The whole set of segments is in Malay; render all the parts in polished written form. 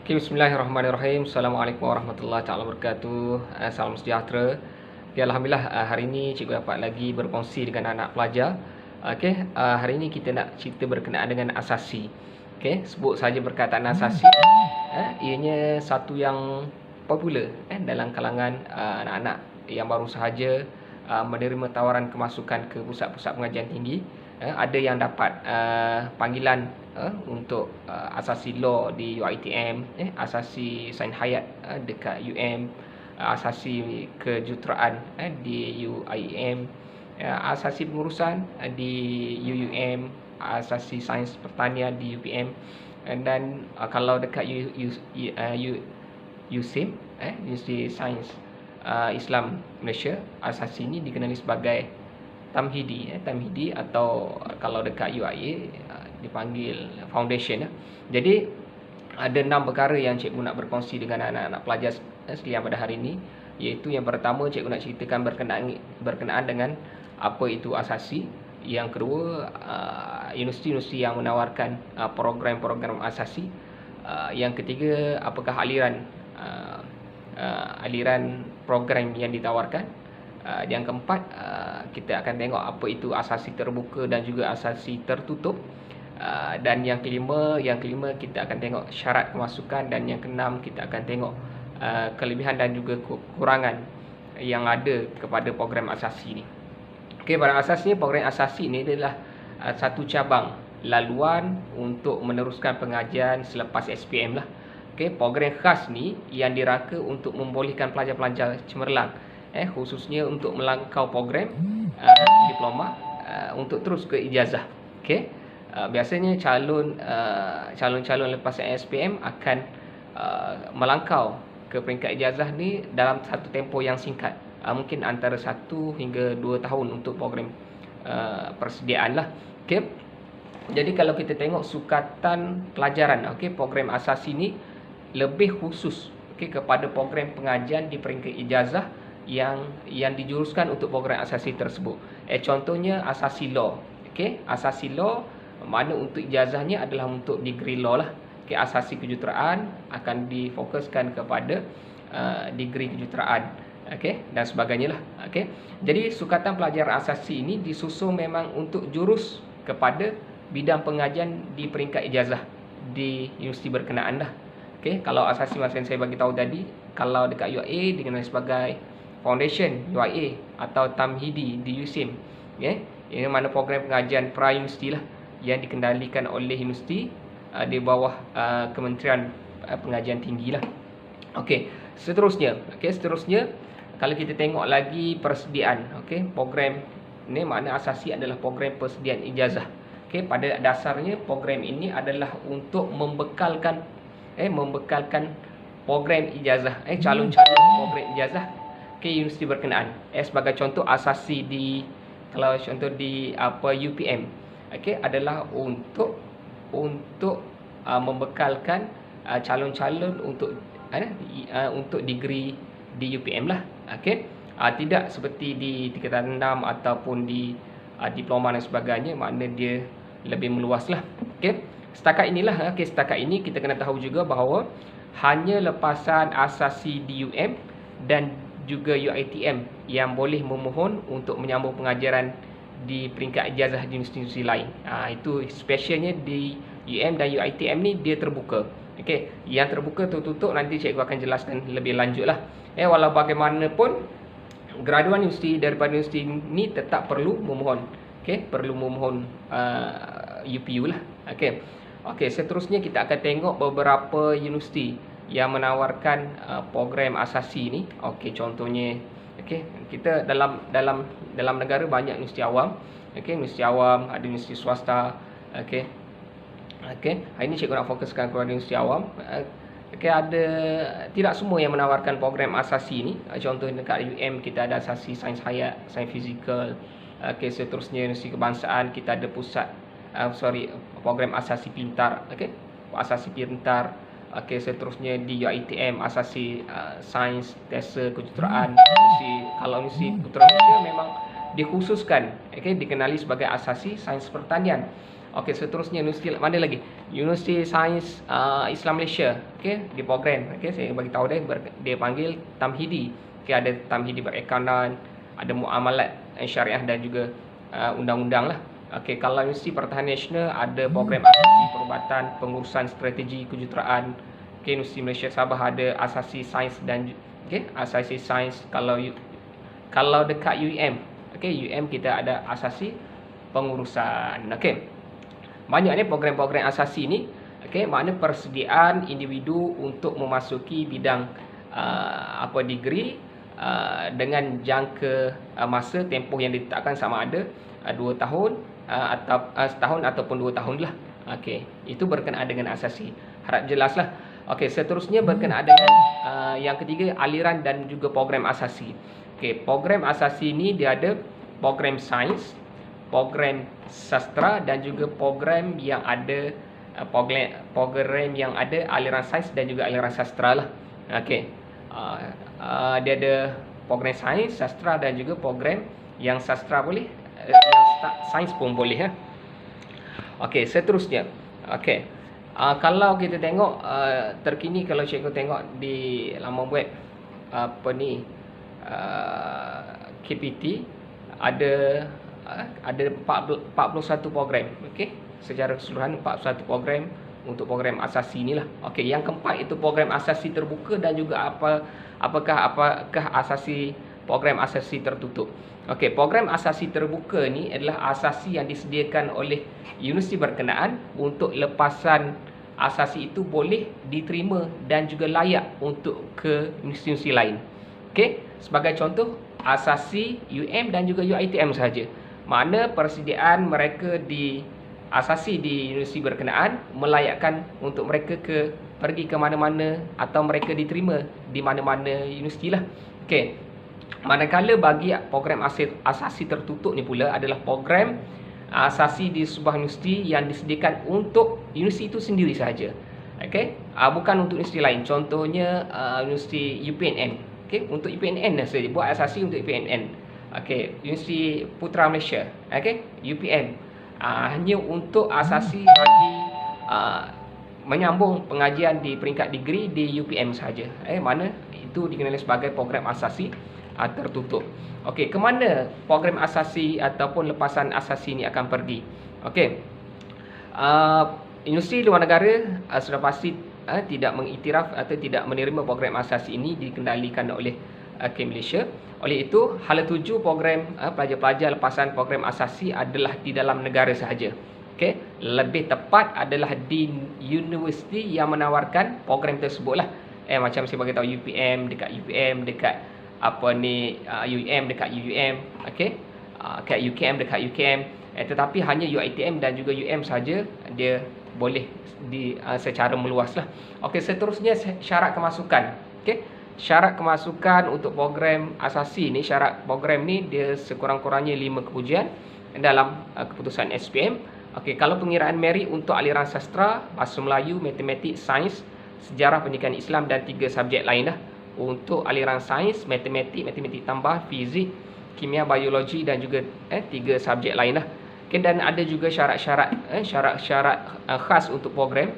Okay, bismillahirrahmanirrahim. Assalamualaikum warahmatullahi taala wabarakatuh. Salam sejahtera. Okay, alhamdulillah hari ini cikgu dapat lagi berkongsi dengan anak pelajar. Okay, hari ini kita nak cerita berkenaan dengan asasi. Okay, sebut saja perkataan asasi. Ianya satu yang popular dalam kalangan anak-anak yang baru sahaja menerima tawaran kemasukan ke pusat-pusat pengajian tinggi. Ada yang dapat panggilan untuk asasi law di UiTM, asasi sains hayat dekat UM, asasi kejuruteraan di UIM, asasi pengurusan di UUM, asasi sains pertanian di UPM, dan kalau dekat USIM, Universiti Sains Islam Malaysia, asasi ini dikenali sebagai Tamhidi atau kalau dekat UIA dipanggil Foundation. Jadi ada 6 perkara yang cikgu nak berkongsi dengan anak-anak pelajar sekalian pada hari ini, iaitu yang pertama cikgu nak ceritakan berkenaan dengan apa itu asasi. Yang kedua, universiti-universiti yang menawarkan program-program asasi. Yang ketiga, apakah aliran program yang ditawarkan. Yang keempat, kita akan tengok apa itu asasi terbuka dan juga asasi tertutup. Dan yang kelima kita akan tengok syarat kemasukan. Dan yang keenam kita akan tengok kelebihan dan juga kekurangan yang ada kepada program asasi ini. Okey, pada asasnya program asasi ini adalah satu cabang laluan untuk meneruskan pengajian selepas SPM lah. Okey, program khas ni yang dirangka untuk membolehkan pelajar-pelajar cemerlang khususnya untuk melangkau program diploma untuk terus ke ijazah. Okey, biasanya calon-calon lepas SPM akan melangkau ke peringkat ijazah ni dalam satu tempoh yang singkat, mungkin antara 1 hingga 2 tahun untuk program persediaan lah. Okey, jadi kalau kita tengok sukatan pelajaran, okey, program asasi ni lebih khusus kepada program pengajian di peringkat ijazah yang dijuruskan untuk program asasi tersebut. Contohnya asasi law. Okey, asasi law mana untuk ijazahnya adalah untuk degree law lah. Okey, asasi kejuruteraan akan difokuskan kepada degree kejuruteraan. Okey, dan sebagainya lah. Okey, jadi sukatan pelajaran asasi ini disusun memang untuk jurus kepada bidang pengajian di peringkat ijazah di universiti berkenaan dah. Okey, kalau asasi macam saya bagi tahu tadi, kalau dekat UIA dikenali sebagai Foundation UIA atau Tamhidi di USIM. Okay? Ini mana program pengajian pra-universiti lah yang dikendalikan oleh universiti di bawah Kementerian Pengajian Tinggi lah. Okey, seterusnya kalau kita tengok lagi persediaan, okey, program ini makna asasi adalah program persediaan ijazah. Okey, pada dasarnya program ini adalah untuk membekalkan program ijazah, calon-calon program ijazah ke universiti berkenaan. Sebagai contoh, asasi kalau contoh di UPM, okey, adalah untuk membekalkan calon-calon untuk degree di UPM lah. Okey, tidak seperti di tingkatan 6 ataupun di diploma dan sebagainya, makna dia lebih meluas lah. Okey, setakat ini kita kena tahu juga bahawa hanya lepasan asasi di UM dan juga UiTM yang boleh memohon untuk menyambung pengajaran di peringkat ijazah di institusi lain. Itu specialnya di UM dan UiTM ni dia terbuka. Okey, yang terbuka tertutup nanti cikgu akan jelaskan lebih lanjut lah. Walau bagaimanapun graduan universiti daripada universiti ni tetap perlu memohon. Okey, perlu memohon UPU lah. Okey, seterusnya kita akan tengok beberapa universiti yang menawarkan program asasi ni. Okey, contohnya, kita dalam negara banyak universiti awam. Okey, universiti awam, ada universiti swasta. Okey, hari ini cikgu nak fokuskan kepada universiti awam. Okey, ada tidak semua yang menawarkan program asasi ni. Contohnya dekat UM kita ada asasi sains hayat, sains fizikal. Okey, seterusnya Universiti Kebangsaan kita ada program asasi pintar. Okey, asasi pintar. Okey, seterusnya di UiTM asasi sains, tesa, kejuruteraan. Kalau universiti putra Malaysia memang dikhususkan, dikenali sebagai asasi sains pertanian. Okey, seterusnya universiti mana lagi? Universiti Sains Islam Malaysia. Okey, di program. Okey, saya bagi tahu dia panggil Tamhidi. Okey, ada Tamhidi berekonan, ada muamalat syariah dan juga undang-undang lah. Okey, kalau Universiti Pertahanan Nasional ada program asasi perubatan, pengurusan strategi kejuruteraan. Okey, Universiti Malaysia Sabah ada asasi sains dan asasi sains. Kalau dekat UM, okey, UM kita ada asasi pengurusan. Okey. Banyak ni program-program asasi ni, okey, makna persediaan individu untuk memasuki bidang degree dengan jangka masa tempoh yang ditetapkan sama ada 2 tahun atau setahun ataupun 2 tahun lah. Okey, itu berkenaan dengan asasi. Harap jelaslah. Okey, seterusnya berkenaan dengan yang ketiga, aliran dan juga program asasi. Okey, program asasi ni dia ada program sains, program sastra dan juga program yang ada aliran sains dan juga aliran sastra lah. Okey. Dia ada program sains, sastra dan juga program yang sastra boleh, yang sains pun boleh ya. Okey, seterusnya. Okey. Kalau kita tengok terkini, kalau cikgu tengok di laman web KPT ada 41 program. Okey, secara keseluruhan 41 program untuk program asasi inilah. Okey, yang keempat itu program asasi terbuka dan juga apakah asasi program asasi tertutup. Okey, program asasi terbuka ni adalah asasi yang disediakan oleh universiti berkenaan untuk lepasan asasi itu boleh diterima dan juga layak untuk ke institusi lain. Okey, sebagai contoh asasi UM dan juga UiTM sahaja. Mana persediaan mereka di asasi di universiti berkenaan melayakkan untuk mereka pergi ke mana-mana atau mereka diterima di mana-mana universiti lah. Okey. Manakala bagi program asasi tertutup ni pula adalah program asasi di sebuah universiti yang disediakan untuk universiti itu sendiri sahaja. Okey. Bukan untuk universiti lain. Contohnya universiti UPNN. Okey, untuk UPNN saja, buat asasi untuk UPNN. Okey, Universiti Putra Malaysia, okey, UPM. Hanya untuk asasi bagi menyambung pengajian di peringkat degree di UPM sahaja. Mana itu dikenali sebagai program asasi tertutup. Okey, ke mana program asasi ataupun lepasan asasi ini akan pergi? Okey. Universiti luar negara sudah pasti tidak mengiktiraf atau tidak menerima program asasi ini dikendalikan oleh Malaysia. Oleh itu, hala tuju program pelajar-pelajar lepasan program asasi adalah di dalam negara sahaja. Okey, lebih tepat adalah di universiti yang menawarkan program tersebutlah. Macam saya bagi tahu UPM, dekat UPM, dekat UM, dekat UM, okey. Dekat UKM, dekat UKM. Tetapi hanya UiTM dan juga UM saja dia boleh secara meluaslah. Okey, seterusnya syarat kemasukan. Okey. Syarat kemasukan untuk program asasi ni, syarat program ni dia sekurang-kurangnya 5 kepujian dalam keputusan SPM. Okey, kalau pengiraan merit untuk aliran sastra, bahasa Melayu, matematik, sains, sejarah pendidikan Islam dan 3 subjek lain dah. Untuk aliran sains, matematik tambah, fizik, kimia, biologi dan juga 3 subjek lain dah. Okay, dan ada juga syarat-syarat khas untuk program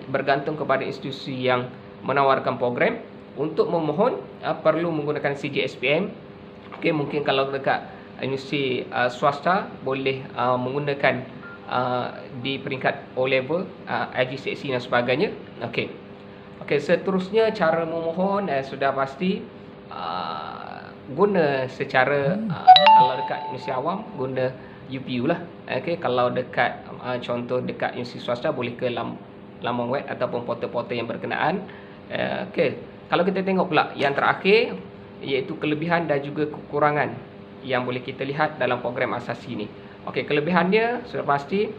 bergantung kepada institusi yang menawarkan program. Untuk memohon perlu menggunakan CGSPM. Okey, mungkin kalau dekat universiti swasta boleh menggunakan di peringkat O level, IGCSE dan sebagainya. Okey. Okey, seterusnya cara memohon sudah pasti guna secara kalau dekat universiti awam guna UPU lah. Okey, kalau dekat contoh dekat universiti swasta boleh ke laman web ataupun portal-portal yang berkenaan. Okey. Kalau kita tengok pula yang terakhir, iaitu kelebihan dan juga kekurangan yang boleh kita lihat dalam program asasi ini. Okey, kelebihannya sudah pasti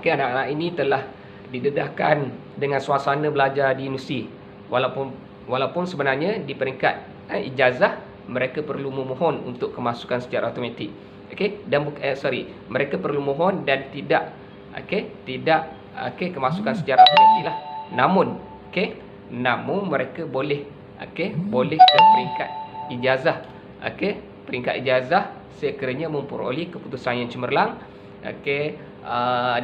anak-anak ini telah didedahkan dengan suasana belajar di universiti. Walaupun sebenarnya di peringkat ijazah mereka perlu memohon untuk kemasukan secara automatik. Okey, dan mereka perlu mohon dan tidak kemasukan secara automatik lah. Namun mereka boleh ke peringkat ijazah. Peringkat ijazah sekiranya memperoleh keputusan yang cemerlang okey,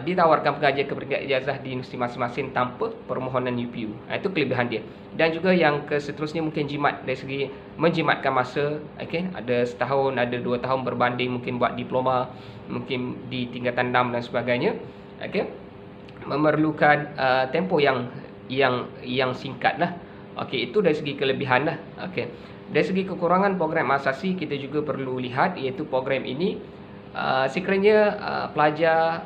ditawarkan pengajian ke peringkat ijazah di universiti masing-masing tanpa permohonan UPU. Itu kelebihan dia. Dan juga yang seterusnya mungkin jimat dari segi menjimatkan masa, okey, ada setahun, ada 2 tahun berbanding mungkin buat diploma, mungkin di tingkatan 6 dan sebagainya. Okey. Memerlukan tempoh yang singkat lah. Okey, itu dari segi kelebihan lah. Okey. Dari segi kekurangan program asasi, kita juga perlu lihat, iaitu program ini sekiranya pelajar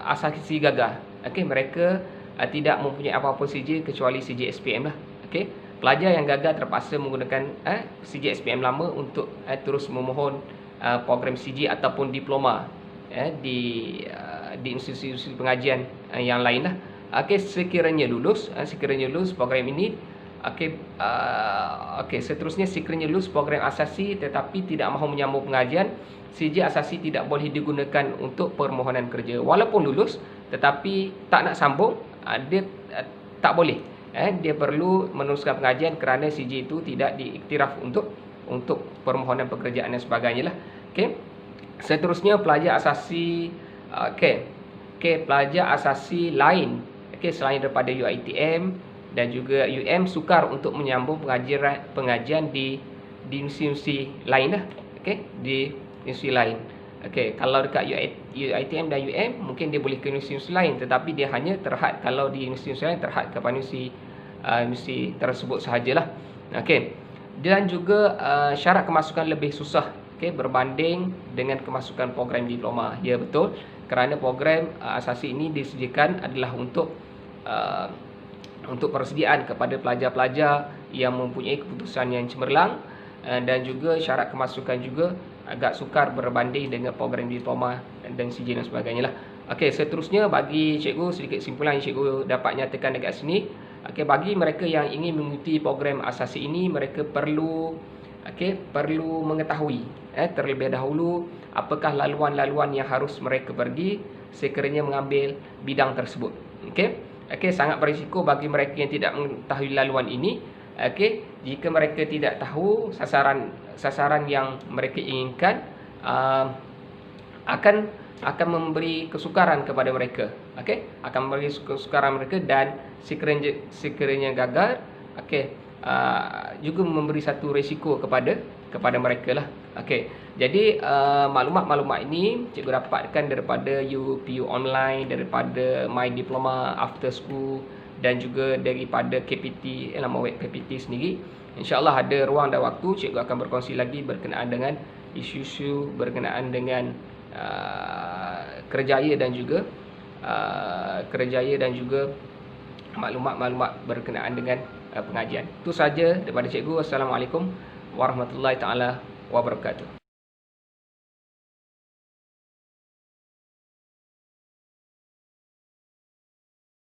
asasi gagal, okey, mereka tidak mempunyai apa-apa CJ kecuali CJ SPM lah. Okey, pelajar yang gagal terpaksa menggunakan CJ SPM lama untuk terus memohon program CJ ataupun diploma di institusi pengajian yang lain lah. Okey, sekiranya lulus program ini, okey, seterusnya sekiranya lulus program asasi tetapi tidak mahu menyambung pengajian, CJ asasi tidak boleh digunakan untuk permohonan kerja. Walaupun lulus tetapi tak nak sambung, dia tak boleh. Dia perlu meneruskan pengajian kerana CJ itu tidak diiktiraf untuk permohonan pekerjaan dan sebagainya lah. Okey. Seterusnya pelajar asasi, pelajar asasi lain, selain daripada UiTM dan juga UM, sukar untuk menyambung pengajian di institusi lain lah. Di institusi lain. Kalau dekat UiTM dan UM mungkin dia boleh ke institusi lain, tetapi dia hanya terhad kalau di institusi lain terhad kepada institusi tersebut sahajalah. Dan juga syarat kemasukan lebih susah berbanding dengan kemasukan program diploma. Ya, betul, kerana program asasi ini disediakan adalah untuk persediaan kepada pelajar-pelajar yang mempunyai keputusan yang cemerlang, dan juga syarat kemasukan juga agak sukar berbanding dengan program diploma dan CJ dan sebagainya lah. Seterusnya bagi cikgu, sedikit simpulan yang cikgu dapat nyatakan dekat sini. Bagi mereka yang ingin mengikuti program asasi ini, mereka perlu mengetahui terlebih dahulu apakah laluan-laluan yang harus mereka pergi sekiranya mengambil bidang tersebut. Sangat berisiko bagi mereka yang tidak mengetahui laluan ini. Jika mereka tidak tahu sasaran yang mereka inginkan, akan memberi kesukaran kepada mereka. Akan memberi kesukaran mereka, dan sekiranya gagal, juga memberi satu risiko kepada mereka lah. Jadi maklumat-maklumat ini cikgu dapatkan daripada UPU online, daripada My Diploma After School, dan juga daripada KPT, nama web KPT sendiri. InsyaAllah ada ruang dan waktu, cikgu akan berkongsi lagi berkenaan dengan isu-isu berkenaan dengan kerjaya dan juga maklumat-maklumat berkenaan dengan pengajian. Itu saja daripada cikgu. Assalamualaikum warahmatullahi taala wabarakatuh.